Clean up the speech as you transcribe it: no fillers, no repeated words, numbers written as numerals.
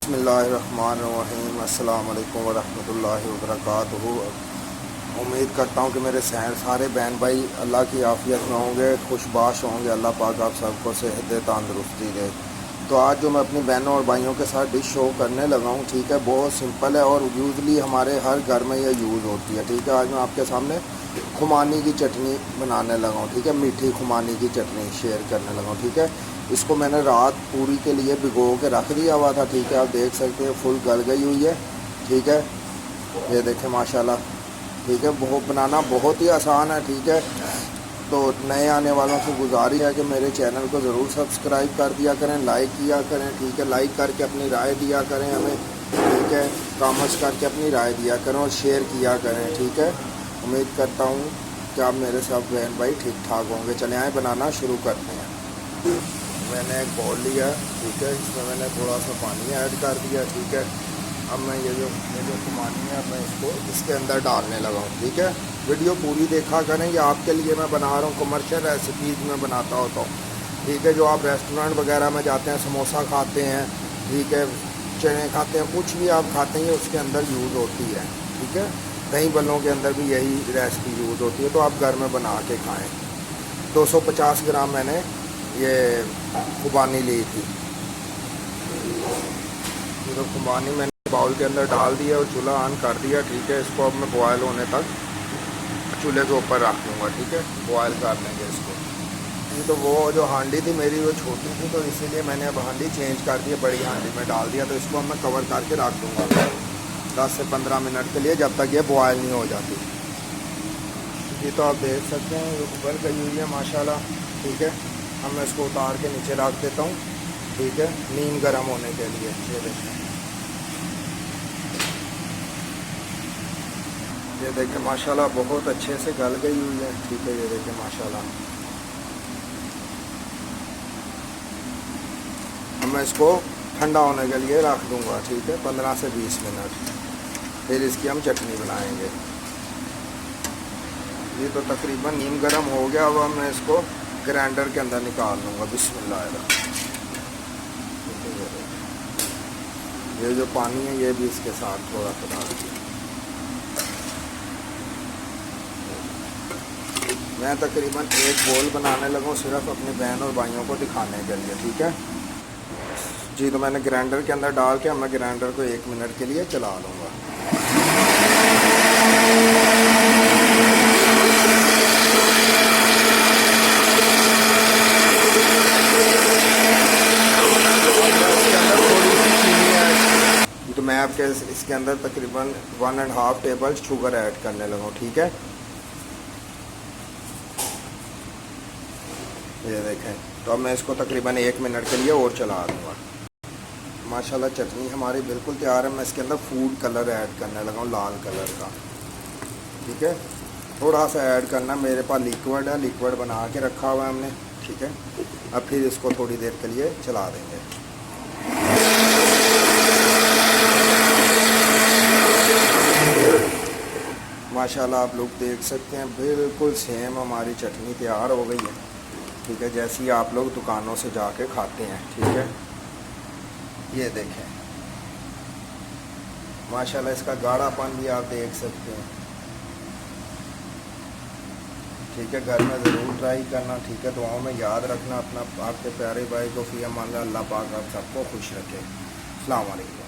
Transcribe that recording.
बिस्मिल्लाहिर्रहमानिर्रहीम अस्सलाम वालेकुम वरहमतुल्लाहि वबरकातुहू। उम्मीद करता हूँ कि मेरे सारे बहन भाई अल्लाह की आफ़ियत में होंगे, खुशबाश होंगे। अल्लाह पाक आप सबको सेहत दे, तंदुरुस्ती दे। तो आज जो मैं अपनी बहनों और भाइयों के साथ डिश शो करने लगा हूँ, ठीक है, बहुत सिंपल है और यूज़ली हमारे हर घर में यह यूज़ होती है। ठीक है, आज मैं आपके सामने खुमानी की चटनी बनाने लगा हूँ। ठीक है, मीठी खुमानी की चटनी शेयर करने लगा हूँ। ठीक है, इसको मैंने रात पूरी के लिए भिगो के रख दिया हुआ था। ठीक है, आप देख सकते हैं फुल गल गई हुई है। ठीक है, ये देखें माशाल्लाह। ठीक है, बहुत बनाना बहुत ही आसान है। ठीक है, तो नए आने वालों से गुजारिश है कि मेरे चैनल को ज़रूर सब्सक्राइब कर दिया करें, लाइक किया करें। ठीक है, लाइक करके अपनी राय दिया करें हमें। ठीक है, कमेंट्स करके अपनी राय दिया करें और शेयर किया करें। ठीक है, उम्मीद करता हूँ कि आप मेरे सब बहन भाई ठीक ठाक होंगे। चले आए बनाना शुरू करते हैं। मैंने एक बाउल लिया। ठीक है, इसमें मैंने थोड़ा सा पानी ऐड कर दिया। ठीक है, अब मैं ये जो खुमानी है मैं इसको इसके अंदर डालने लगा हूँ। ठीक है, वीडियो पूरी देखा करें, ये आपके लिए मैं बना रहा हूँ, कमर्शियल रेसिपीज़ में बनाता होता हूँ। ठीक है, जो आप रेस्टोरेंट वगैरह में जाते हैं, समोसा खाते हैं, ठीक है, चने खाते हैं, कुछ भी आप खाते हैं उसके अंदर यूज़ होती है। ठीक है, दही बल्लों के अंदर भी यही रेसिपी यूज़ होती है, तो आप घर में बना के खाएँ। 250 ग्राम मैंने ये खुबानी ली थी। तो खुबानी मैंने बाउल के अंदर डाल दिया और चूल्हा ऑन कर दिया। ठीक है, इसको अब मैं बॉयल होने तक चूल्हे के ऊपर रख दूँगा। ठीक है, बॉयल कर लेंगे इसको। ये तो वो जो हांडी थी मेरी वो छोटी थी, तो इसीलिए मैंने अब हांडी चेंज कर दी, बड़ी हांडी में डाल दिया। तो इसको अब मैं कवर करके रख दूँगा 10 से 15 मिनट के लिए, जब तक ये बॉयल नहीं हो जाती। ये तो आप देख सकते हैं ये उबल गई हुई है माशाल्लाह। ठीक है, अब मैं इसको उतार के नीचे रख देता हूँ। ठीक है, नीम गर्म होने के लिए। ये देखें माशाल्लाह बहुत अच्छे से गल गई हुई है। ठीक है, ये देखें माशाल्लाह। अब मैं इसको ठंडा होने के लिए रख दूँगा। ठीक है, 15 से 20 मिनट, फिर इसकी हम चटनी बनाएंगे। ये तो तकरीबन नीम गर्म हो गया। अब मैं इसको ग्राइंडर के अंदर निकाल लूँगा। बिस्मिल्लाह। ये जो पानी है ये भी इसके साथ थोड़ा सा डाल दिया। मैं तकरीबन एक बोल बनाने लगा हूँ सिर्फ अपनी बहन और भाइयों को दिखाने के लिए। ठीक है जी, तो मैंने ग्राइंडर के अंदर डाल के मैं ग्राइंडर को 1 मिनट के लिए चला लूँगा। तो मैं आपके इसके अंदर तकरीबन 1.5 टेबल शुगर ऐड करने लगा हूँ। ठीक है, ये देखें। तो अब मैं इसको तकरीबन 1 मिनट के लिए और चला दूँगा। माशाल्लाह चटनी हमारी बिल्कुल तैयार है। मैं इसके अंदर फूड कलर ऐड करने लगा हूँ, लाल कलर का। ठीक है, थोड़ा सा ऐड करना। मेरे पास लिक्विड है, लिक्विड बना के रखा हुआ है हमने। ठीक है, अब फिर इसको थोड़ी देर के लिए चला देंगे। माशाल्लाह आप लोग देख सकते हैं बिल्कुल सेम हमारी चटनी तैयार हो गई है। ठीक है, जैसी आप लोग दुकानों से जाके खाते हैं। ठीक है, ये देखें माशाल्लाह इसका गाढ़ापन भी आप देख सकते हैं। ठीक है, घर में ज़रूर ट्राई करना। ठीक है, दुआओं में याद रखना अपना, आपके प्यारे भाई को फ़ी अमान अल्लाह पाक आप सबको खुश रखे। अस्सलाम वालेकुम।